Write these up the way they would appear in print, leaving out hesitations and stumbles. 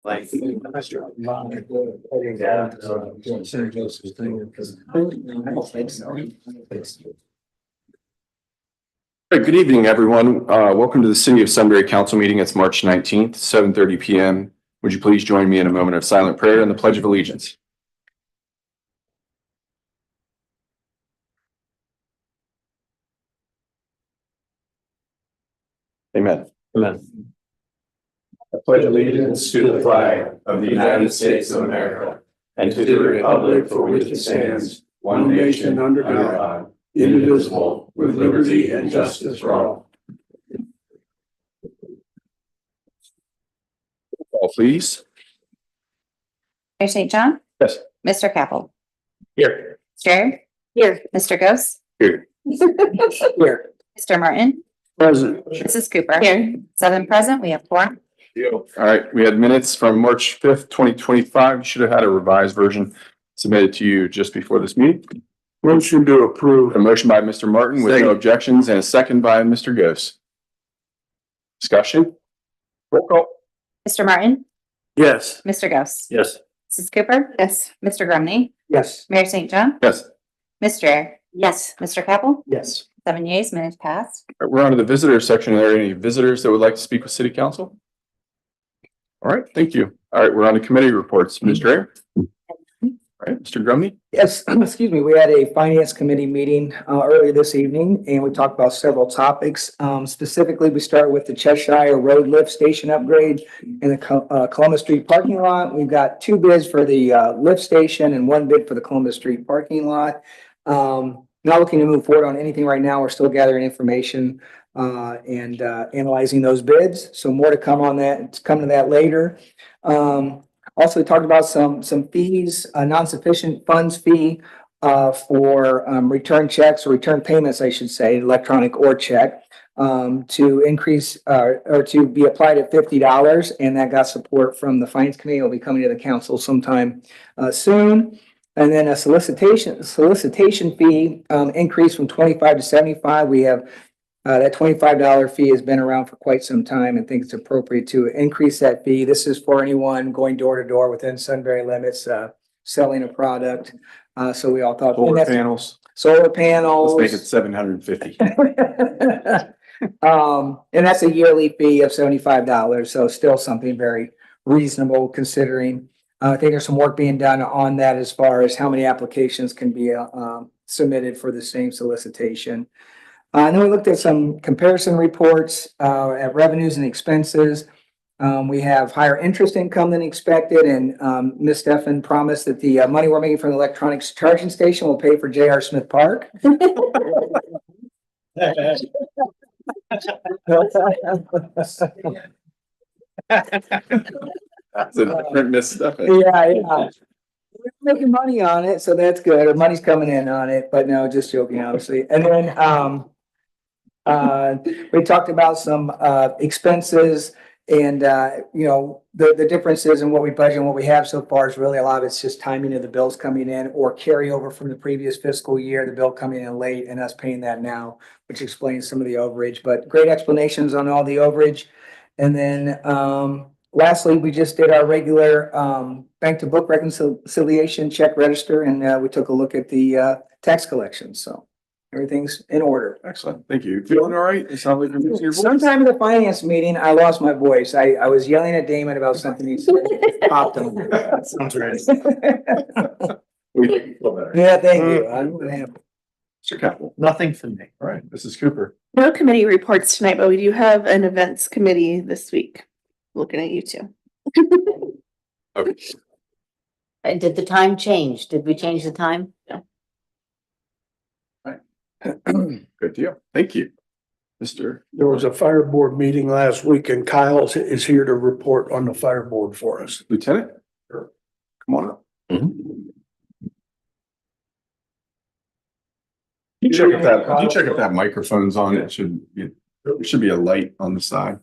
Like. Good evening, everyone. Welcome to the City of Sunbury Council meeting. It's March 19th, 7:30 p.m. Would you please join me in a moment of silent prayer and the Pledge of Allegiance? Amen. Amen. I pledge allegiance to the flag of the United States of America and to the republic for which it stands, one nation under God, indivisible, with liberty and justice for all. Call, please. Mayor St. John? Yes. Mr. Capel? Here. Strayer? Here. Mr. Ghost? Here. Here. Mr. Martin? Present. Mrs. Cooper? Here. 7 present, we have 4. All right, we had minutes from March 5th, 2025. You should have had a revised version submitted to you just before this meeting. Motion to approve. A motion by Mr. Martin with no objections and a second by Mr. Ghost. Discussion? Roll call. Mr. Martin? Yes. Mr. Ghost? Yes. Mrs. Cooper? Yes. Mr. Grumney? Yes. Mayor St. John? Yes. Ms. Strayer? Yes. Mr. Capel? Yes. 7 yeas, minutes passed. All right, we're on to the visitor section. Are there any visitors that would like to speak with City Council? All right, thank you. All right, we're on to committee reports. Ms. Strayer? All right, Mr. Grumney? Yes, excuse me. We had a finance committee meeting earlier this evening and we talked about several topics. Specifically, we started with the Cheshire Road Lift Station upgrade in the Columbus Street parking lot. We've got 2 bids for the lift station and 1 bid for the Columbus Street parking lot. Not looking to move forward on anything right now. We're still gathering information and analyzing those bids. So more to come on that. It's coming to that later. Also, we talked about some fees, a non-sufficient funds fee for return checks or return payments, I should say, electronic or check, to increase or to be applied at $50. And that got support from the Finance Committee. It'll be coming to the council sometime soon. And then a solicitation fee increase from 25 to 75. We have that $25 fee has been around for quite some time and think it's appropriate to increase that fee. This is for anyone going door to door within Sunbury limits, selling a product. So we all thought Solar panels. solar panels. Let's make it 750. And that's a yearly fee of $75. So still something very reasonable considering. I think there's some work being done on that as far as how many applications can be submitted for the same solicitation. And then we looked at some comparison reports at revenues and expenses. We have higher interest income than expected, and Ms. Steffen promised that the money we're making from the electronics charging station will pay for J.R. Smith Park. That's a different Miss Steffen. Yeah. We're making money on it, so that's good. Or money's coming in on it, but no, just joking, obviously. And then we talked about some expenses and the differences in what we budget and what we have so far is really a lot of it's just timing of the bills coming in or carryover from the previous fiscal year, the bill coming in late and us paying that now, which explains some of the overage, but great explanations on all the overage. And then lastly, we just did our regular bank to book reconciliation check register, and we took a look at the tax collection. So everything's in order. Excellent. Thank you. Feeling all right? It sounds like you're losing your voice. Sometime in the finance meeting, I lost my voice. I was yelling at Damon about something he said. Popped him. Sounds right. Yeah, thank you. I don't know what happened. Mr. Capel. Nothing for me. All right, Mrs. Cooper. No committee reports tonight, but we do have an events committee this week. Looking at you two. Okay. And did the time change? Did we change the time? Good deal. Thank you. Mr. There was a fire board meeting last week and Kyle is here to report on the fire board for us. Lieutenant. Come on up. You check if that microphone's on. It should be, there should be a light on the side.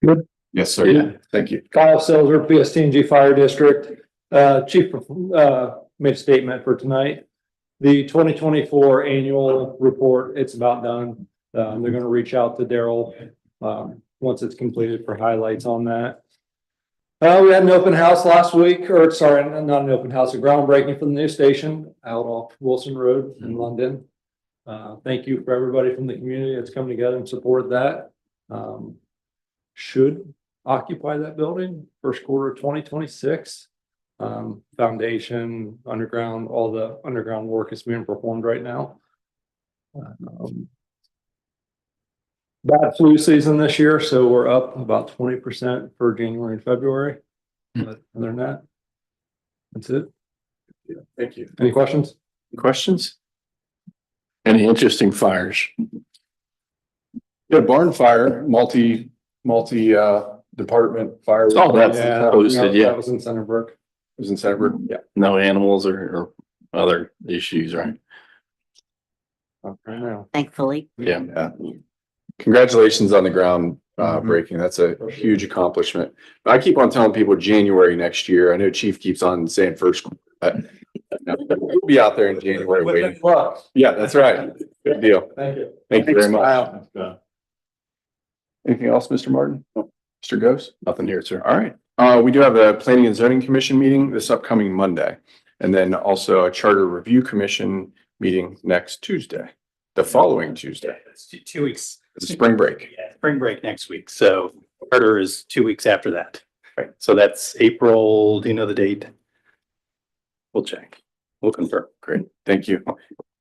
Good. Yes, sir. Yeah. Thank you. Kyle Selzer, PST&G Fire District. Chief made a statement for tonight. The 2024 annual report, it's about done. They're going to reach out to Daryl once it's completed for highlights on that. We had an open house last week, or sorry, not an open house, a groundbreaking for the new station out off Wilson Road in London. Thank you for everybody from the community that's come together and supported that. Should occupy that building first quarter of 2026. Foundation, underground, all the underground work is being performed right now. Bad flu season this year, so we're up about 20% for January and February. But other than that, that's it. Thank you. Any questions? Questions? Any interesting fires? Yeah, barn fire, department fire. Oh, that's Yeah, posted, yeah. That was in Centerbrook. Was in Centerbrook. Yeah. No animals or other issues, right? Right now. Thankfully. Yeah. Yeah. Congratulations on the ground breaking. That's a huge accomplishment. I keep on telling people January next year. I know Chief keeps on saying first. We'll be out there in January waiting. Yeah, that's right. Good deal. Thank you. Thank you very much. Anything else, Mr. Martin? Mr. Ghost? Nothing here, sir. All right. We do have a Planning and Zoning Commission meeting this upcoming Monday. And then also a Charter Review Commission meeting next Tuesday, the following Tuesday. It's 2 weeks. It's spring break. Yeah, spring break next week. So Charter is 2 weeks after that. Right. So that's April. Do you know the date? We'll check. We'll confirm. Great. Thank you.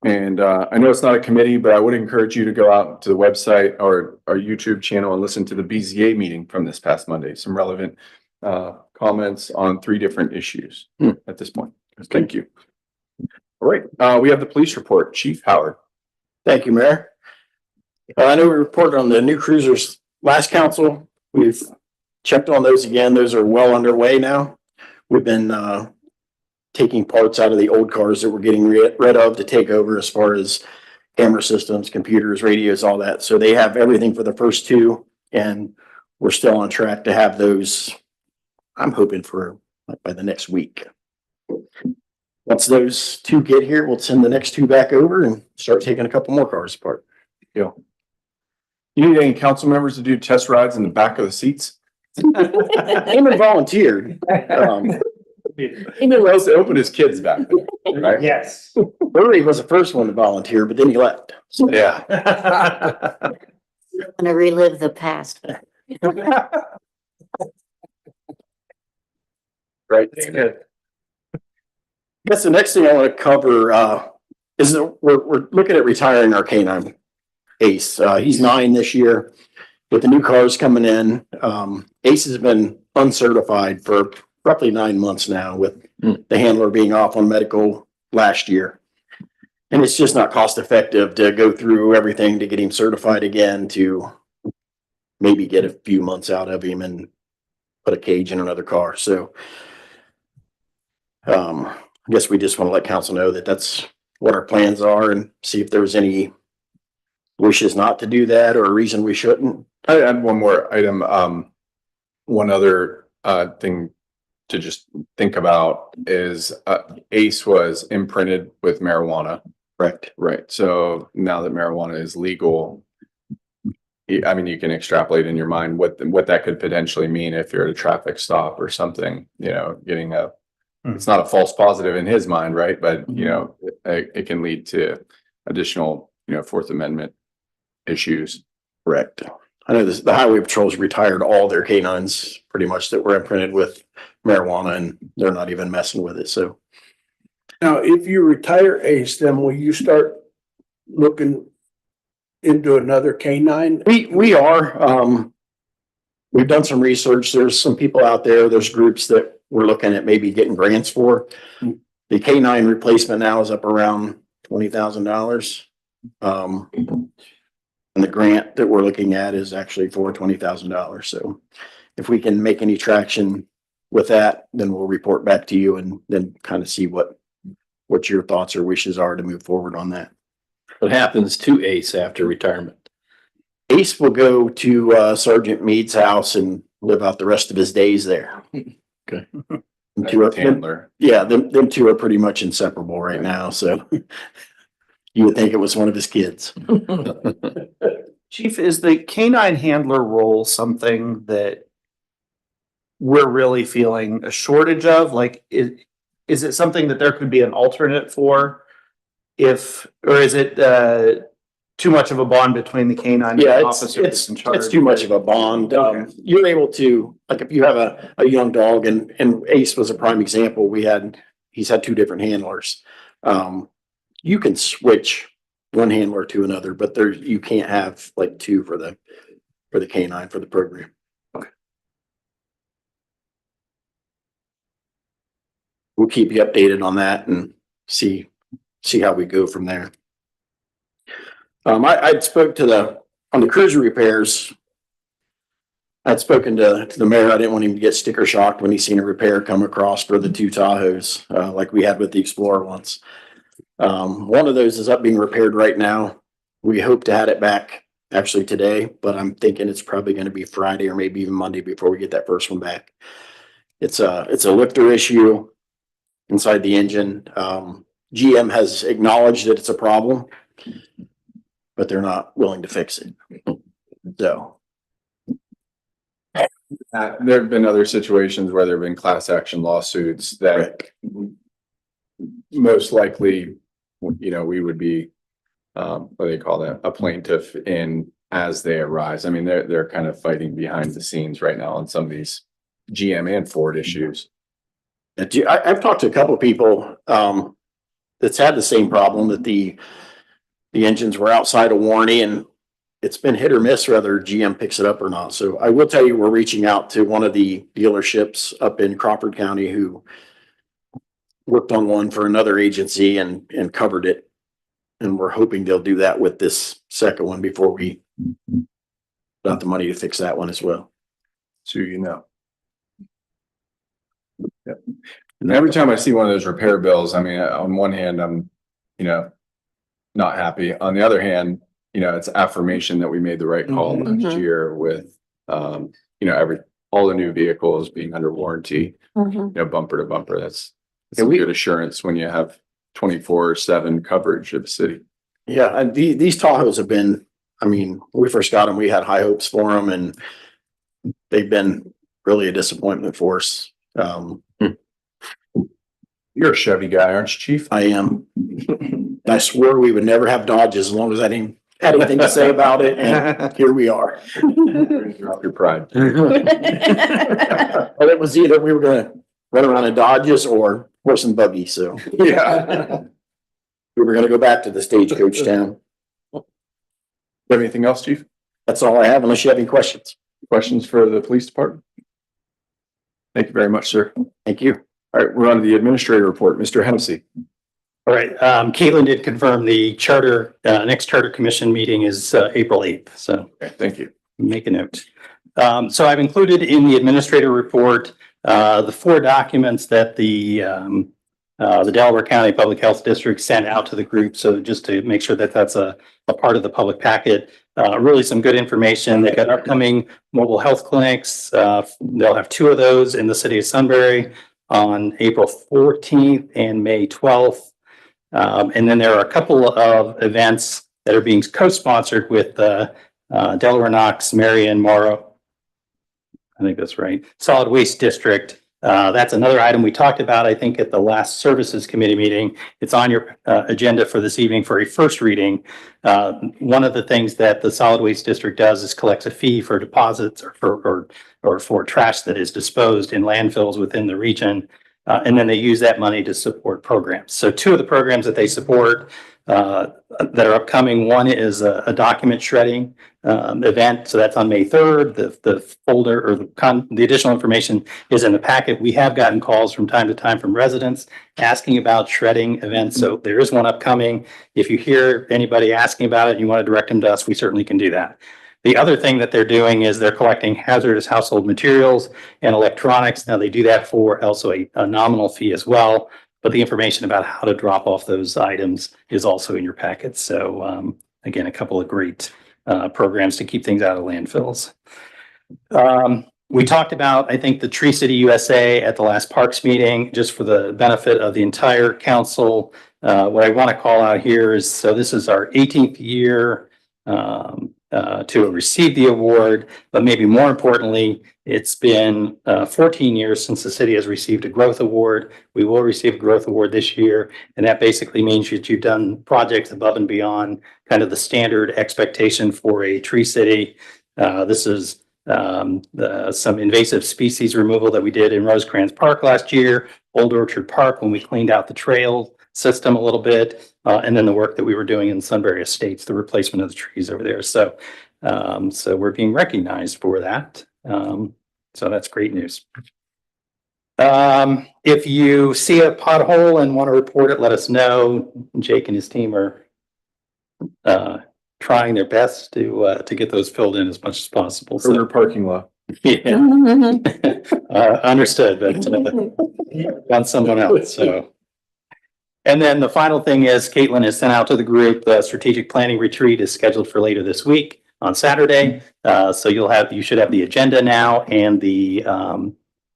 And I know it's not a committee, but I would encourage you to go out to the website or our YouTube channel and listen to the BZA meeting from this past Monday. Some relevant comments on 3 different issues at this point. Thank you. All right. We have the police report. Chief Howard. Thank you, Mayor. I know we reported on the new cruisers last council. We've checked on those again. Those are well underway now. We've been taking parts out of the old cars that we're getting rid of to take over as far as camera systems, computers, radios, all that. So they have everything for the first 2, and we're still on track to have those. I'm hoping for by the next week. Once those 2 get here, we'll send the next 2 back over and start taking a couple more cars apart. You need any council members to do test rides in the back of the seats? Eamon volunteered. Eamon was to open his kids back there, right? Yes. Burley was the first one to volunteer, but then he left. Yeah. Gonna relive the past. Right. That's good. I guess the next thing I want to cover is that we're looking at retiring our K9 Ace. He's 9 this year. With the new cars coming in, Ace has been uncertified for roughly 9 months now, with the handler being off on medical last year. And it's just not cost effective to go through everything to get him certified again, to maybe get a few months out of him and put a cage in another car. So I guess we just want to let council know that that's what our plans are, and see if there's any wishes not to do that or a reason we shouldn't. I had one more item. One other thing to just think about is Ace was imprinted with marijuana. Right. So now that marijuana is legal, I mean, you can extrapolate in your mind what that could potentially mean if you're at a traffic stop or something, getting it's not a false positive in his mind, right? But, it can lead to additional, Fourth Amendment issues. Correct. I know the highway patrols retired all their canines pretty much that were imprinted with marijuana, and they're not even messing with it. So Now, if you retire Ace, then will you start looking into another K9? we are, we've done some research. There's some people out there, there's groups that we're looking at maybe getting grants for. The K9 replacement now is up around $20,000. And the grant that we're looking at is actually for $20,000. So if we can make any traction with that, then we'll report back to you and then kind of see what your thoughts or wishes are to move forward on that. What happens to Ace after retirement? Ace will go to Sergeant Mead's house and live out the rest of his days there. Okay. Handler. Yeah, them 2 are pretty much inseparable right now. So you would think it was one of his kids. Chief, is the canine handler role something that we're really feeling a shortage of? Like, is it something that there could be an alternate for? Or is it, too much of a bond between the canine and Yeah, the it's, officer that's it's, in charge? it's too much of a bond. Okay. You're able to, like, if you have a young dog and Ace was a prime example, he's had two different handlers. You can switch one handler to another, but you can't have like two for the canine for the program. We'll keep you updated on that and see how we go from there. I'd spoke on the cruiser repairs. I'd spoken to the mayor. I didn't want him to get sticker shocked when he seen a repair come across for the two Tahoes, like we had with the Explorer once. One of those is up being repaired right now. We hope to have it back actually today, but I'm thinking it's probably going to be Friday or maybe even Monday before we get that first one back. It's a lifter issue inside the engine. GM has acknowledged that it's a problem, but they're not willing to fix it. So. There have been other situations where there have been class action lawsuits that most likely, we would be, what do they call that? A plaintiff in as they arise. I mean, they're kind of fighting behind the scenes right now on some of these GM and Ford issues. I've talked to a couple of people that's had the same problem, that the engines were outside of warranty, and it's been hit or miss whether GM picks it up or not. So I will tell you, we're reaching out to one of the dealerships up in Crawford County who worked on one for another agency and covered it. And we're hoping they'll do that with this second one before we got the money to fix that one as well. So Yep. And every time I see one of those repair bills, I mean, on one hand, I'm, not happy. On the other hand, it's affirmation that we made the right call last year with, all the new vehicles being under warranty, bumper to bumper. That's a good assurance when you have 24/7 coverage of the city. Yeah, and these Tahoes have been, when we first got them, we had high hopes for them, and they've been really a disappointment for us. You're a Chevy guy, aren't you, Chief? I am. I swore we would never have Dodges as long as I didn't have anything to say about it, and here we are. Drop your pride. Well, it was either we were gonna run around in Dodges or horse and buggy, so. Yeah. We were gonna go back to the stagecoach town. Have anything else, Chief? That's all I have, unless you have any questions. Questions for the police department? Thank you very much, sir. Thank you. All right, we're on to the administrator report. Mr. Hennessy. All right, Caitlin did confirm the next charter commission meeting is April 8th. So Okay, thank you. make a note. So I've included in the administrator report the 4 documents that the Delaware County Public Health District sent out to the group. So just to make sure that that's a part of the public packet, really some good information. They've got upcoming mobile health clinics. They'll have 2 of those in the city of Sunbury on April 14th and May 12th. And then there are a couple of events that are being co-sponsored with Delaware Knox, Marion, Morrow. I think that's right. Solid Waste District. That's another item we talked about, I think, at the last Services Committee meeting. It's on your agenda for this evening for a first reading. One of the things that the Solid Waste District does is collects a fee for deposits or for trash that is disposed in landfills within the region. And then they use that money to support programs. So 2 of the programs that they support that are upcoming, one is a document shredding event. So that's on May 3rd. The folder or the additional information is in the packet. We have gotten calls from time to time from residents asking about shredding events. So there is one upcoming. If you hear anybody asking about it and you want to direct them to us, we certainly can do that. The other thing that they're doing is they're collecting hazardous household materials and electronics. Now they do that for also a nominal fee as well, but the information about how to drop off those items is also in your packet. So again, a couple of great programs to keep things out of landfills. We talked about, I think, the Tree City USA at the last Parks meeting, just for the benefit of the entire council. What I want to call out here is, so this is our 18th year to receive the award, but maybe more importantly, it's been 14 years since the city has received a growth award. We will receive a growth award this year, and that basically means that you've done projects above and beyond kind of the standard expectation for a tree city. This is some invasive species removal that we did in Rosecrans Park last year, Old Orchard Park when we cleaned out the trail system a little bit, and then the work that we were doing in Sunbury Estates, the replacement of the trees over there. So we're being recognized for that. So that's great news. If you see a pothole and want to report it, let us know. Jake and his team are trying their best to get those filled in as much as possible. Kroger parking lot. Yeah, understood, but on someone else, so. And then the final thing is Caitlin has sent out to the group, the strategic planning retreat is scheduled for later this week on Saturday. So you should have the agenda now and the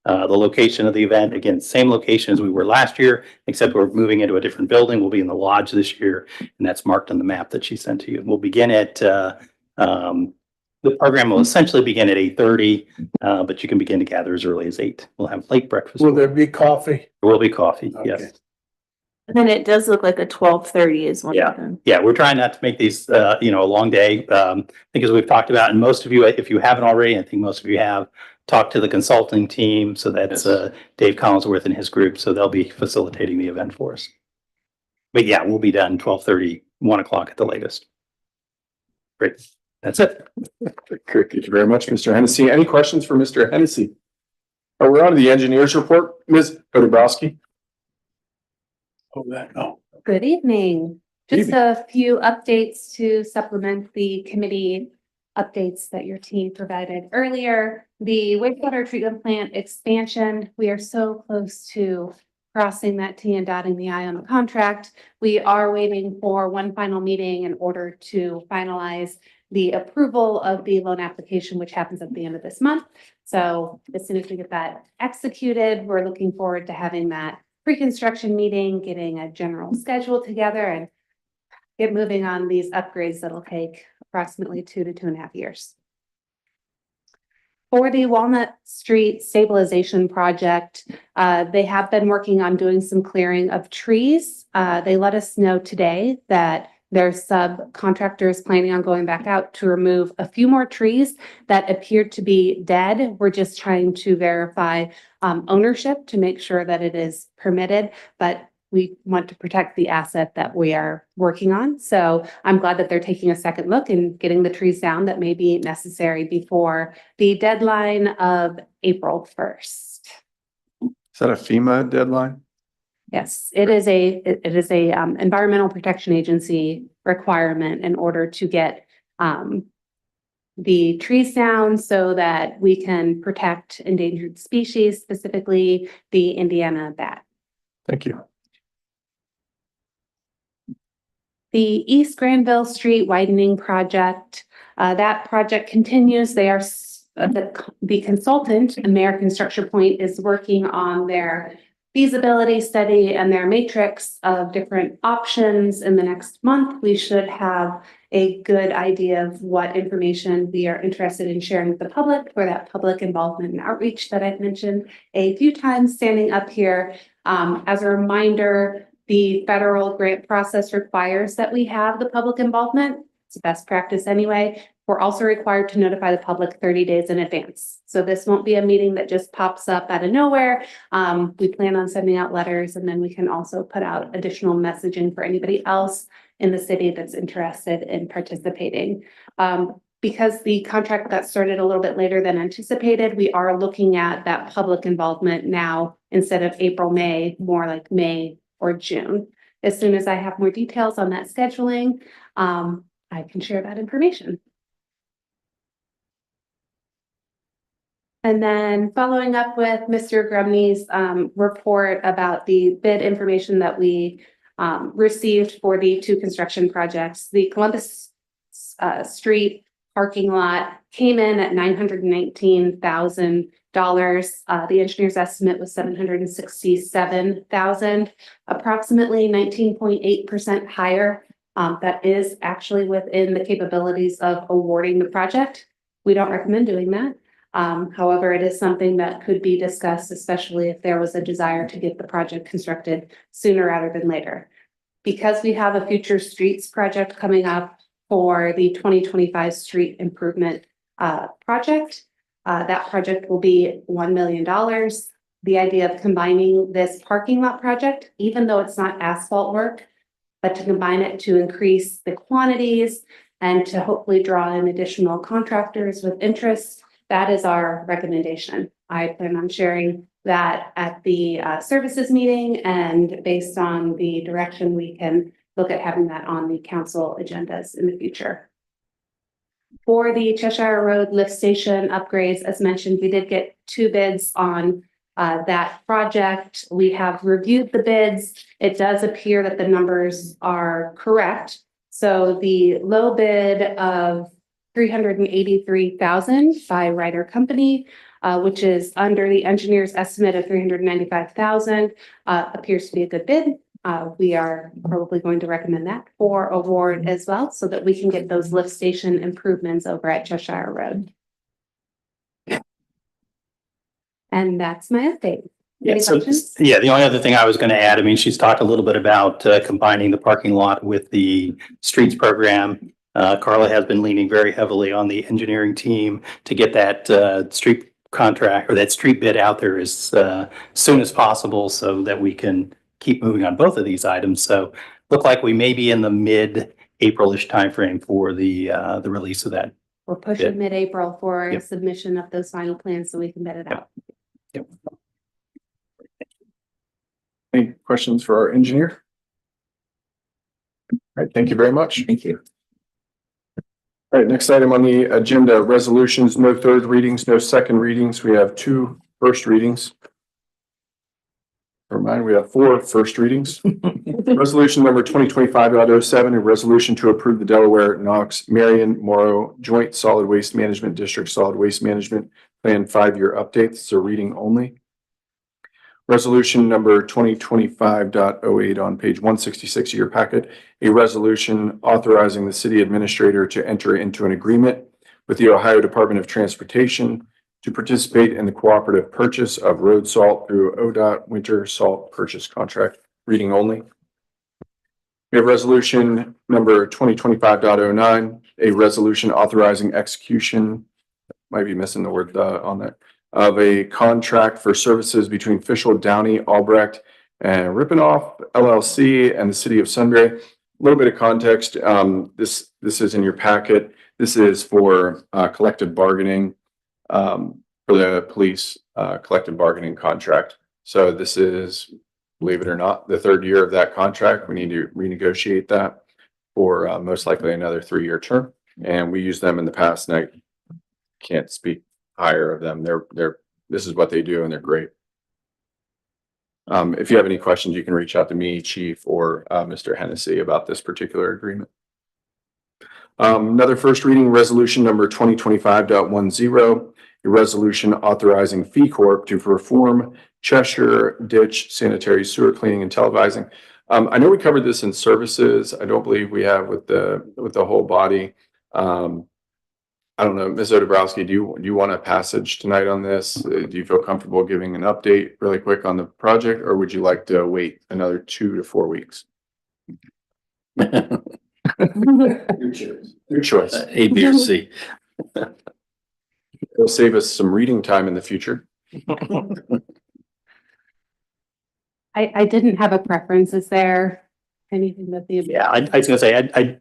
location of the event. Again, same location as we were last year, except we're moving into a different building. We'll be in the lodge this year, and that's marked on the map that she sent to you. We'll begin at, the program will essentially begin at 8:30, but you can begin to gather as early as 8. We'll have late breakfast. Will there be coffee? There will be coffee, Okay. yes. And then it does look like a 12:30 is one of them. Yeah, we're trying not to make these, a long day. I think as we've talked about, and most of you, if you haven't already, I think most of you have talked to the consulting team. So that's Dave Collinsworth and his group. So they'll be facilitating the event for us. But yeah, we'll be done 12:30, 1 o'clock at the latest. Great. That's it. Thank you very much, Mr. Hennessy. Any questions for Mr. Hennessy? We're on to the engineer's report. Ms. Odebrowski. Good evening. Just Evening. a few updates to supplement the committee updates that your team provided earlier. The wastewater treatment plant expansion, we are so close to crossing that T and dotting the I on the contract. We are waiting for one final meeting in order to finalize the approval of the loan application, which happens at the end of this month. So as soon as we get that executed, we're looking forward to having that pre-construction meeting, getting a general schedule together and get moving on these upgrades that'll take approximately 2 to 2.5 years. For the Walnut Street stabilization project, they have been working on doing some clearing of trees. They let us know today that their subcontractor is planning on going back out to remove a few more trees that appeared to be dead. We're just trying to verify ownership to make sure that it is permitted, but we want to protect the asset that we are working on. So I'm glad that they're taking a second look and getting the trees down that may be necessary before the deadline of April 1st. Is that a FEMA deadline? Yes, it is a Environmental Protection Agency requirement in order to get the trees down so that we can protect endangered species, specifically the Indiana bat. Thank you. The East Granville Street widening project, that project continues. They are the consultant, American Structure Point, is working on their feasibility study and their matrix of different options. In the next month, we should have a good idea of what information we are interested in sharing with the public for that public involvement and outreach that I've mentioned a few times standing up here. As a reminder, the federal grant process requires that we have the public involvement. It's best practice anyway. We're also required to notify the public 30 days in advance. So this won't be a meeting that just pops up out of nowhere. We plan on sending out letters, and then we can also put out additional messaging for anybody else in the city that's interested in participating. Because the contract got started a little bit later than anticipated, we are looking at that public involvement now instead of April, May, more like May or June. As soon as I have more details on that scheduling, I can share that information. And then following up with Mr. Grumney's report about the bid information that we received for the 2 construction projects, the Columbus Street parking lot came in at $919,000. The engineer's estimate was $767,000, approximately 19.8% higher That is actually within the capabilities of awarding the project. We don't recommend doing that. However, it is something that could be discussed, especially if there was a desire to get the project constructed sooner rather than later. Because we have a future streets project coming up for the 2025 street improvement project, that project will be $1 million. The idea of combining this parking lot project, even though it's not asphalt work, but to combine it to increase the quantities and to hopefully draw in additional contractors with interest, that is our recommendation. I plan on sharing that at the services meeting, and based on the direction, we can look at having that on the council agendas in the future. For the Cheshire Road lift station upgrades, as mentioned, we did get 2 bids on that project. We have reviewed the bids. It does appear that the numbers are correct. So the low bid of $383,000 by Ryder Company, which is under the engineer's estimate of $395,000, appears to be a good bid. We are probably going to recommend that for award as well, so that we can get those lift station improvements over at Cheshire Road. And that's my update. Yeah, Any so, questions? yeah, the only other thing I was going to add, I mean, she's talked a little bit about combining the parking lot with the streets program. Carla has been leaning very heavily on the engineering team to get that street contract or that street bid out there as soon as possible so that we can keep moving on both of these items. So look like we may be in the mid-April-ish timeframe for the release of that. We're pushing mid-April for Yep. submission of those final plans so we can bid it out. Yep. Any questions for our engineer? All right, thank you very much. Thank you. All right, next item on the agenda, resolutions, no third readings, no second readings. We have 2 first readings. Never mind, we have 4 first readings. Resolution number 2025.07, a resolution to approve the Delaware, Knox, Marion, Morrow Joint Solid Waste Management District Solid Waste Management Plan 5-year updates. So reading only. Resolution number 2025.08 on page 166 of your packet, a resolution authorizing the city administrator to enter into an agreement with the Ohio Department of Transportation to participate in the cooperative purchase of road salt through ODOT winter salt purchase contract. Reading only. We have resolution number 2025.09, a resolution authorizing execution, might be missing the word on that, of a contract for services between Fishel, Downey, Albrecht, and Rippenoff LLC and the city of Sunbury. A little bit of context. This is in your packet. This is for collective bargaining for the police collective bargaining contract. So this is, believe it or not, the 3rd year of that contract. We need to renegotiate that for most likely another 3-year term. And we used them in the past, and I can't speak higher of them. This is what they do, and they're great. If you have any questions, you can reach out to me, Chief, or Mr. Hennessy about this particular agreement. Another first reading, resolution number 2025.10, a resolution authorizing Fee Corp to perform Cheshire ditch sanitary sewer cleaning and televising. I know we covered this in services. I don't believe we have with the whole body. I don't know, Ms. Odebrowski, do you want a passage tonight on this? Do you feel comfortable giving an update really quick on the project, or would you like to wait another 2 to 4 weeks? Your choice. Your choice. A, B, or C. It'll save us some reading time in the future. I didn't have a preference. Is there anything that the? Yeah, I was gonna say,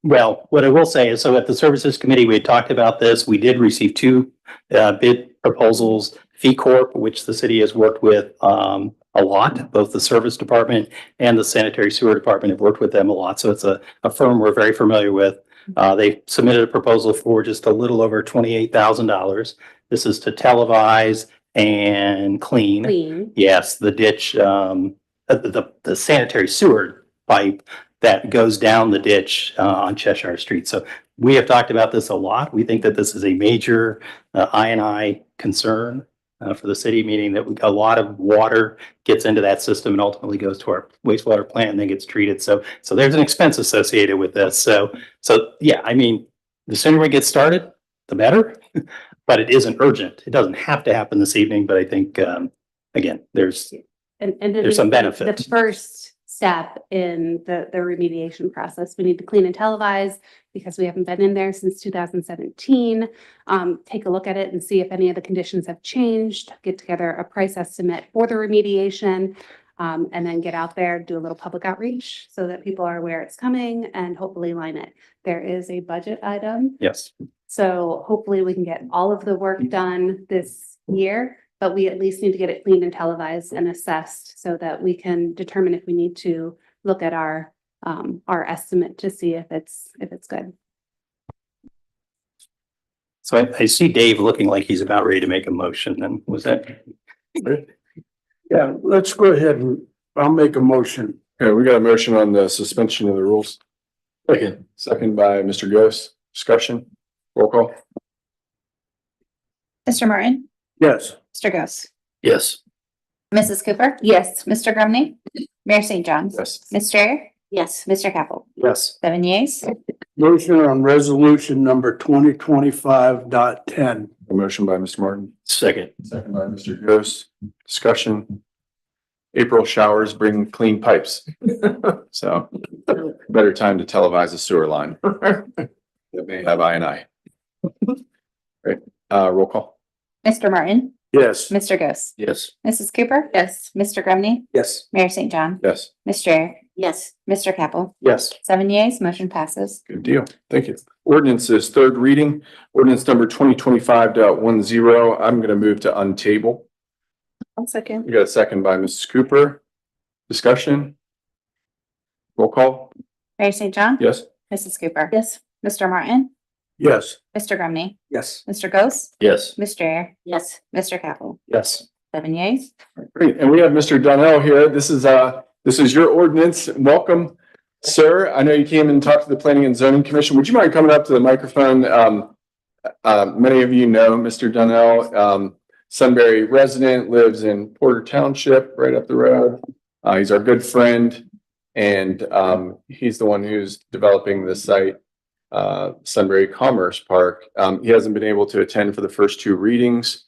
well, what I will say is, so at the services committee, we had talked about this. We did receive 2 bid proposals. Fee Corp, which the city has worked with a lot, both the service department and the sanitary sewer department have worked with them a lot. So it's a firm we're very familiar with. They submitted a proposal for just a little over $28,000. This is to televise and clean. Yes, the ditch, the sanitary sewer pipe that goes down the ditch on Cheshire Street. So we have talked about this a lot. We think that this is a major I&I concern. for the city, meaning that a lot of water gets into that system and ultimately goes to our wastewater plant and then gets treated. So there's an expense associated with this. So yeah, I mean, the sooner we get started, the better, but it isn't urgent. It doesn't have to happen this evening, but I think, again, there's some benefit. The first step in the remediation process. We need to clean and televise because we haven't been in there since 2017. Take a look at it and see if any of the conditions have changed, get together a price estimate for the remediation, and then get out there, do a little public outreach so that people are aware it's coming and hopefully line it. There is a budget item. Yes. So hopefully we can get all of the work done this year, but we at least need to get it cleaned and televised and assessed so that we can determine if we need to look at our estimate to see if it's good. So I see Dave looking like he's about ready to make a motion. And was that? Yeah, let's go ahead and I'll make a motion. Okay, we got a motion on the suspension of the rules. Second by Mr. Ghost. Discussion. Roll call. Mr. Martin, Yes. Mr. Ghost, Yes. Mrs. Cooper. Yes. Mr. Grumney, Mayor St. John. Yes. Ms. Strayer, Yes. Mr. Capel. Yes. 7 yeas. Motion on resolution number 2025.10. A motion by Mr. Martin. Second. Second by Mr. Ghost. Discussion. April showers bring clean pipes. So better time to televise a sewer line. That may have I&I. Great. Roll call. Mr. Martin, Yes. Mr. Ghost, Yes. Mrs. Cooper. Yes. Mr. Grumney, Yes. Mayor St. John. Yes. Ms. Strayer, Yes. Mr. Capel. Yes. 7 yeas, motion passes. Good deal. Thank you. Ordinances, third reading, ordinance number 2025.10. I'm going to move to untable. 1 second. We got a second by Mrs. Cooper. Discussion. Roll call. Mayor St. John. Yes. Mrs. Cooper. Yes. Mr. Martin, Yes. Mr. Grumney, Yes. Mr. Ghost, Yes. Ms. Strayer, Yes. Mr. Capel. Yes. 7 yeas. Great. And we have Mr. Donnell here. This is your ordinance. Welcome, sir. I know you came and talked to the Planning and Zoning Commission. Would you mind coming up to the microphone? Many of you know Mr. Donnell, Sunbury resident, lives in Porter Township, right up the road. He's our good friend, and he's the one who's developing the site, Sunbury Commerce Park. He hasn't been able to attend for the first two readings,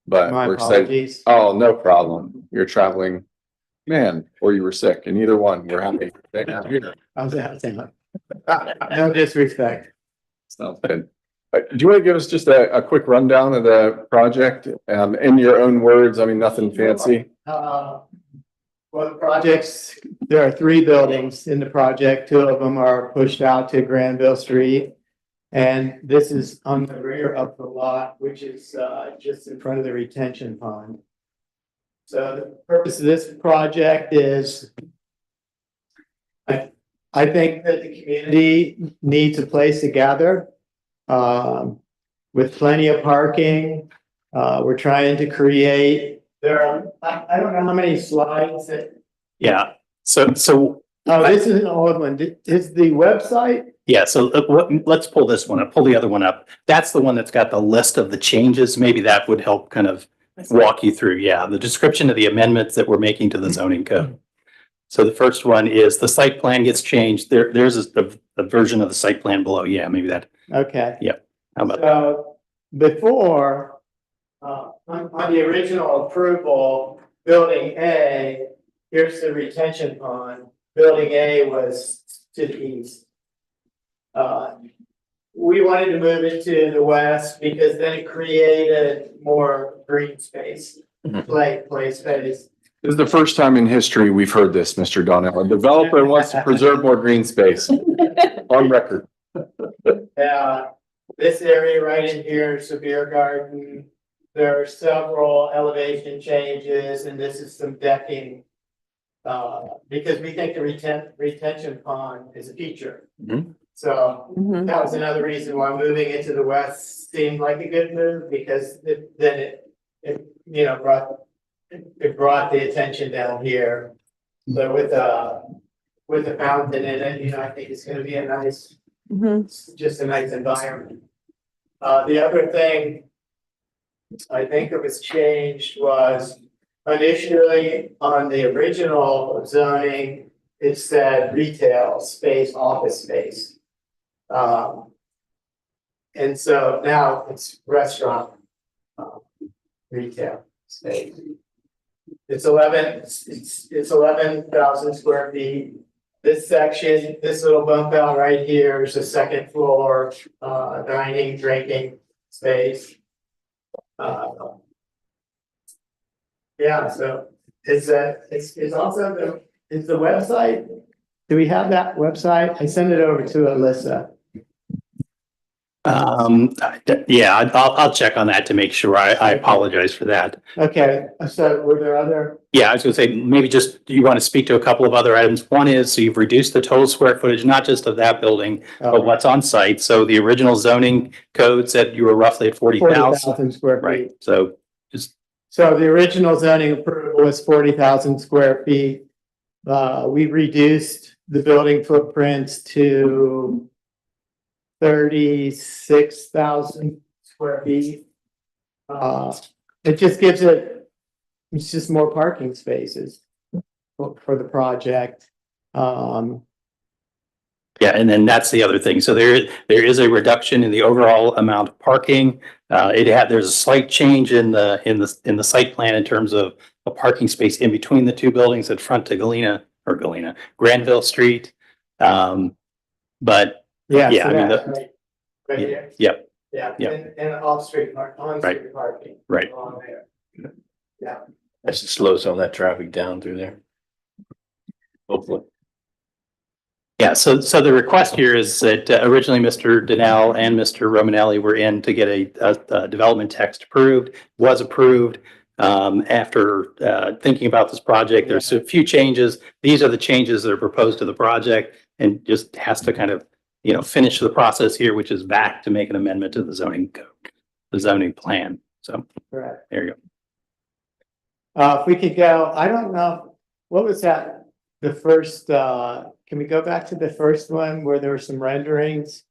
but My we're excited. apologies. Oh, no problem. You're traveling, man, or you were sick, and either one, we're happy. I was out. No disrespect. Sounds good. Do you want to give us just a quick rundown of the project, in your own words? I mean, nothing fancy. Well, the projects, there are 3 buildings in the project. 2 of them are pushed out to Granville Street. And this is on the rear of the lot, which is just in front of the retention pond. So the purpose of this project is I think that the community needs a place to gather with plenty of parking. We're trying to create, there are, I don't know how many slides that. Yeah. So. Oh, this is an old one. Is the website? Yeah, so let's pull this one up, pull the other one up. That's the one that's got the list of the changes. Maybe that would help kind of walk you through. Yeah, the description of the amendments that we're making to the zoning code. So the first one is the site plan gets changed. There's a version of the site plan below. Yeah, maybe that. Okay. Yeah. How about So before, on the original approval, building A, here's the retention pond. Building A was to the east. We wanted to move it to the west because then it created more green space, play space. This is the first time in history we've heard this, Mr. Donnell. A developer wants to preserve more green space. On record. This area right in here is a beer garden. There are several elevation changes, and this is some decking. Because we think the retention pond is a feature. So that was another reason why moving it to the west seemed like a good move, because then it you know brought the attention down here. So with the fountain in it, you know, I think it's going to be a nice, just a nice environment. The other thing I think it was changed was initially on the original zoning, it said retail space, office space. And so now it's restaurant, retail space. It's 11,000 square feet. This section, this little bump out right here is the second floor, dining, drinking space. Yeah, so it's also is the website, do we have that website? I sent it over to Alyssa. Yeah, I'll check on that to make sure. I apologize for that. Okay, so were there other? Yeah, I was gonna say, maybe just, you want to speak to a couple of other items. One is, so you've reduced the total square footage, not just of that building, but what's on site. So the original zoning code said you were roughly at 40,000. 40,000 square feet. Right, so just, So the original zoning approval was 40,000 square feet. We reduced the building footprints to 36,000 square feet. It just gives it's just more parking spaces for the project. yeah, and then that's the other thing. So there is a reduction in the overall amount of parking. There's a slight change in the site plan in terms of a parking space in between the two buildings at front to Granville Street. But Yeah. yeah, so I mean, that's right here. yep, Yeah, Yep. and on-street parking. right. On there. Yeah. That should slow some of that traffic down through there. Hopefully. Yeah, so the request here is that originally Mr. Donnell and Mr. Romanelli were in to get a development text approved, was approved. After thinking about this project, there's a few changes. These are the changes that are proposed to the project, and just has to kind of, finish the process here, which is back to make an amendment to the zoning code, the zoning plan. So Correct. there you go. If we could go, I don't know, what was that? The first, can we go back to the first one where there were some renderings?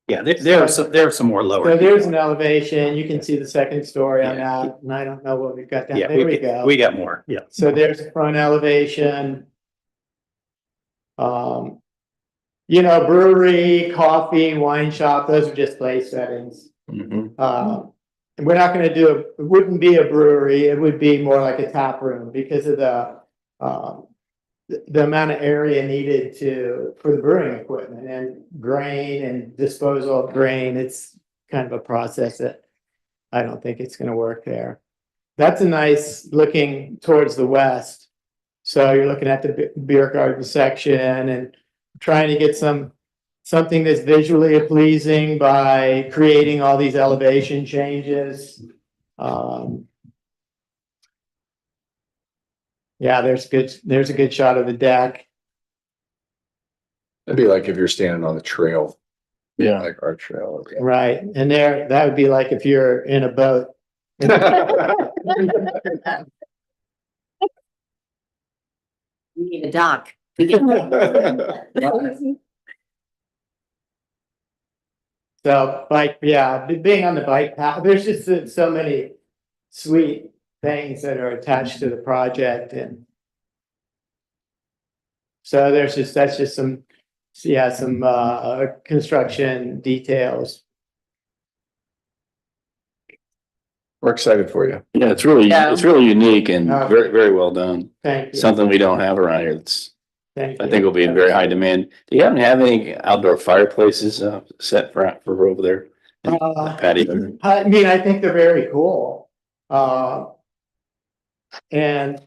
Yeah, there are some more lower. So there's an elevation, you can see the second story on that, and I don't know what we've got down, Yeah, there we go. we got more. Yeah. So there's the front elevation. Brewery, coffee, wine shop, those are just place settings. Mhm. And we're not gonna it wouldn't be a brewery, it would be more like a tap room because of the amount of area needed for the brewing equipment and grain and disposal of grain. It's kind of a process that I don't think it's gonna work there. That's a nice looking towards the west. So you're looking at the beer garden section and trying to get something that's visually pleasing by creating all these elevation changes. Yeah, there's a good shot of the deck. It'd be like if you're standing on the trail, Yeah. like our trail. Right, and that would be like if you're in a boat. We need a dock. So being on the bike path, there's just so many sweet things that are attached to the project, and so that's just some construction details. We're excited for you. Yeah, it's really unique and very, very well done. Thank you. Something we don't have around here. Thank you. I think will be in very high demand. Do you happen to have any outdoor fireplaces set for over there? Patio. I mean, I think they're very cool. And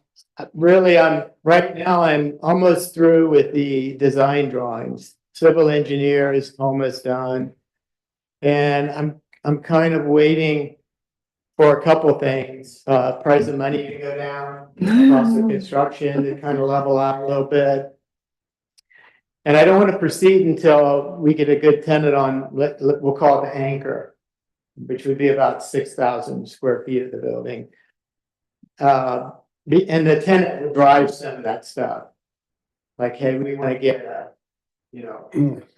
really, right now I'm almost through with the design drawings. Civil engineer is almost done. And I'm kind of waiting for a couple things, price of money to go down, cost of construction to kind of level out a little bit. And I don't want to proceed until we get a good tenant on, we'll call it the anchor, which would be about 6,000 square feet of the building. And the tenant will drive some of that stuff. Like, hey, we want to get a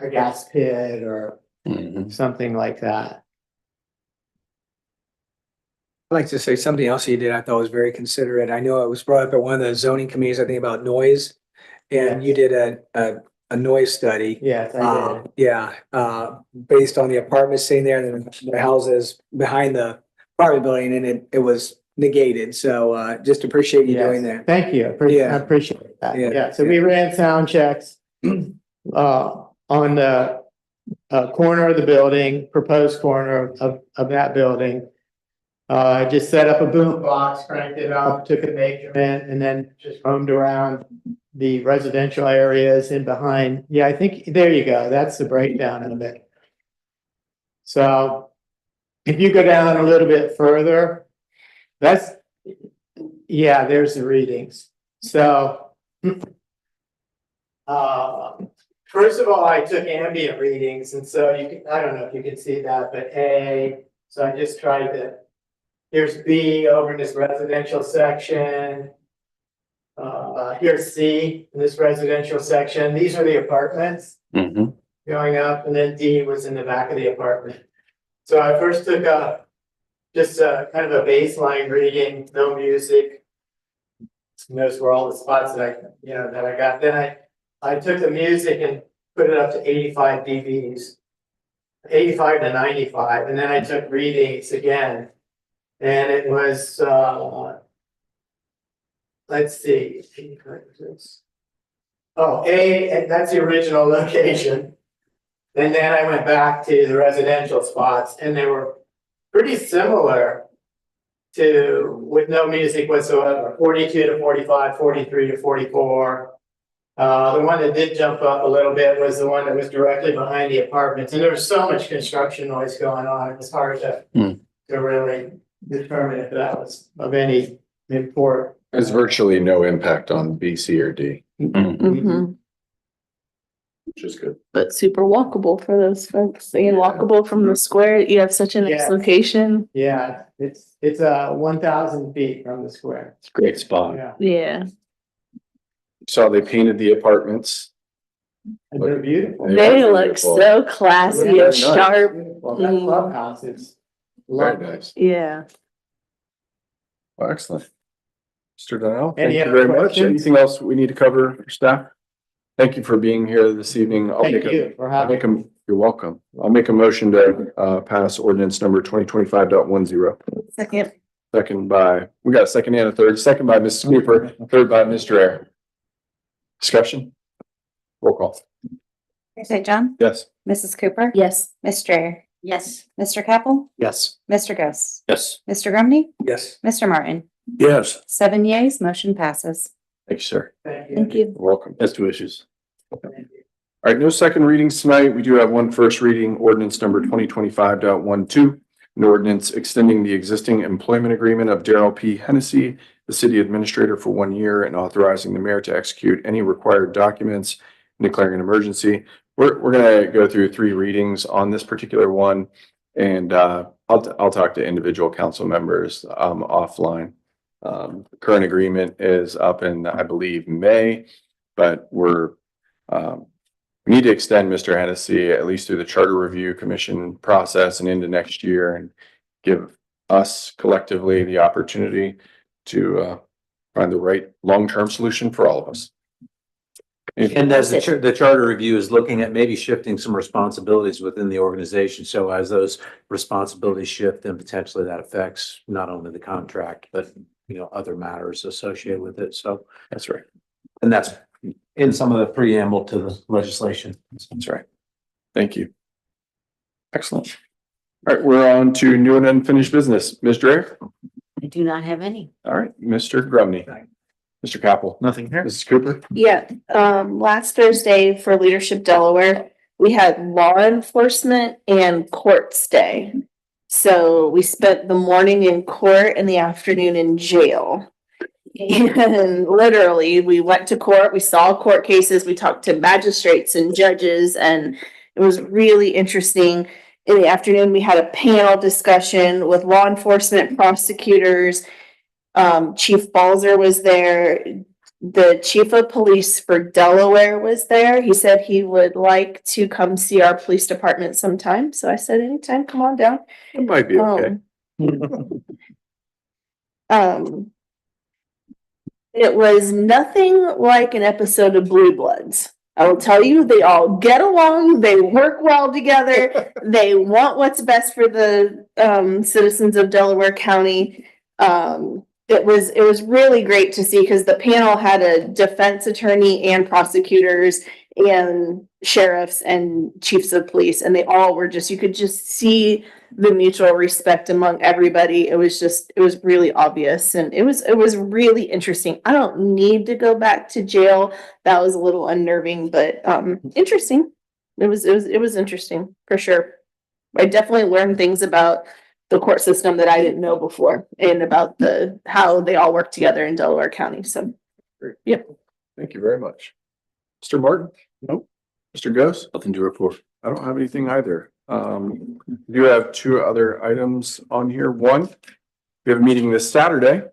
gas pit or something like that. I'd like to say something else you did I thought was very considerate. I know it was brought up at one of the zoning committees, I think about noise. And you did a noise study. Yes, I did. Yeah, based on the apartments sitting there and then the houses behind the apartment building and it was negated. So, just appreciate you doing Yes, that. thank you. I Yeah. appreciate that. Yeah. Yeah, so we ran sound checks on the corner of the building, proposed corner of that building. Just set up a boom box, cranked it up, took a measurement, and then just roamed around the residential areas and behind. Yeah, I think, there you go. That's the breakdown of it. So if you go down a little bit further, there's the readings. So first of all, I took ambient readings, and so I don't know if you can see that, but so I just tried to, here's B over in this residential section. Here's C in this residential section. These are the apartments going up, and then D was in the back of the apartment. So I first took just kind of a baseline reading, no music. And those were all the spots that I got. Then I took the music and put it up to 85 dBs, 85 to 95, and then I took readings again, and it was let's see. And that's the original location. And then I went back to the residential spots, and they were pretty similar to, with no music whatsoever, 42 to 45, 43 to 44. The one that did jump up a little bit was the one that was directly behind the apartments, and there was so much construction noise going on, it was hard to really determine if that was of any import. There's virtually no impact on B, C, or D, which is good. But super walkable for those folks, and walkable from the square. You have such a nice Yeah. location. Yeah, it's 1,000 feet from the square. It's a great spot. Yeah, Yeah, So they painted the apartments. and they're beautiful. they are look beautiful. so classy Very and nice. sharp. Well, that clubhouse is Very lovely. nice. Yeah. Well, excellent. Mr. Donnell, thank Any you other very much. questions? Anything else we need to cover for staff? Thank you for being here this evening. Thank you for having. You're welcome. I'll make a motion to pass ordinance number 2025.10. Second. Second by, we got a second and a third. Second by Mrs. Cooper, third by Mr. Air. Discussion? Roll call. St. John, Yes. Mrs. Cooper, Yes. Mr. Ayer, Yes. Mr. Capel, Yes. Mr. Ghost, Yes. Mr. Grumney, Yes. Mr. Martin. Yes. 7 yeas, motion passes. Thank you, sir. Thank you. Thank you. You're welcome. Best wishes. All right, no second readings tonight. We do have one first reading, ordinance number 2025.12. An ordinance extending the existing employment agreement of Darrell P. Hennessy, the city administrator, for 1 year, and authorizing the mayor to execute any required documents and declaring an emergency. We're gonna go through 3 readings on this particular one, and I'll talk to individual council members offline. The current agreement is up in, I believe, May, but we need to extend Mr. Hennessy at least through the Charter Review Commission process and into next year, and give us collectively the opportunity to find the right long-term solution for all of us. And as the charter review is looking at maybe shifting some responsibilities within the organization. So as those responsibilities shift, then potentially that affects not only the contract, but other matters associated with it. So That's right. and that's in some of the preamble to the legislation. That's right. Thank you. Excellent. All right, we're on to new and unfinished business. Ms. Dreyer? I do not have any. All right, Mr. Grumney. Mr. Capel? Nothing here. Mrs. Cooper? Yeah, last Thursday for Leadership Delaware, we had law enforcement and courts day. So we spent the morning in court and the afternoon in jail. And literally, we went to court, we saw court cases, we talked to magistrates and judges, and it was really interesting. In the afternoon, we had a panel discussion with law enforcement, prosecutors. Chief Balzer was there. The chief of police for Delaware was there. He said he would like to come see our police department sometime. So I said, anytime, come on down. It might be okay. It was nothing like an episode of Blue Bloods. I will tell you, they all get along, they work well together, they want what's best for the citizens of Delaware County. It was really great to see because the panel had a defense attorney and prosecutors and sheriffs and chiefs of police, and they all were just, you could just see the mutual respect among everybody. It was really obvious, and it was really interesting. I don't need to go back to jail. That was a little unnerving, but interesting. It was interesting for sure. I definitely learned things about the court system that I didn't know before, and about how they all work together in Delaware County. So, yeah. Thank you very much. Mr. Martin? Nope. Mr. Ghost? Nothing to report. I don't have anything either. You have two other items on here. One, we have a meeting this Saturday,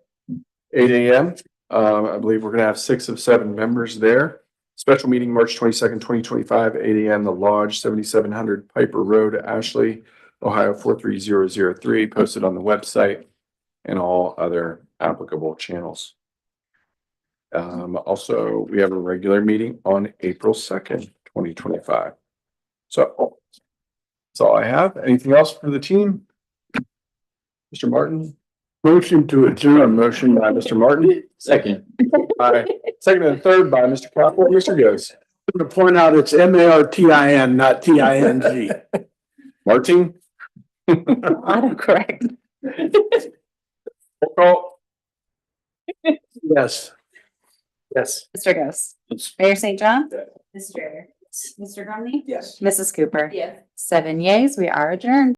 8 a.m. I believe we're gonna have 6 of 7 members there. Special meeting, March 22nd, 2025, 8 a.m. The Lodge, 7700 Piper Road, Ashley, Ohio 43003, posted on the website and all other applicable channels. Also, we have a regular meeting on April 2nd, 2025. So that's all I have. Anything else for the team? Mr. Martin? Motion to adjourn. Motion by Mr. Martin. Second. Second and third by Mr. Capel. Mr. Goes. To point out, it's MARTIN, not TING. Martin? Autocorrect. Roll call. Yes. Yes. Mr. Ghost. Mayor St. John. Yes. Mr. Grumney. Yes. Mrs. Cooper. Yes. 7 yeas, we are adjourned.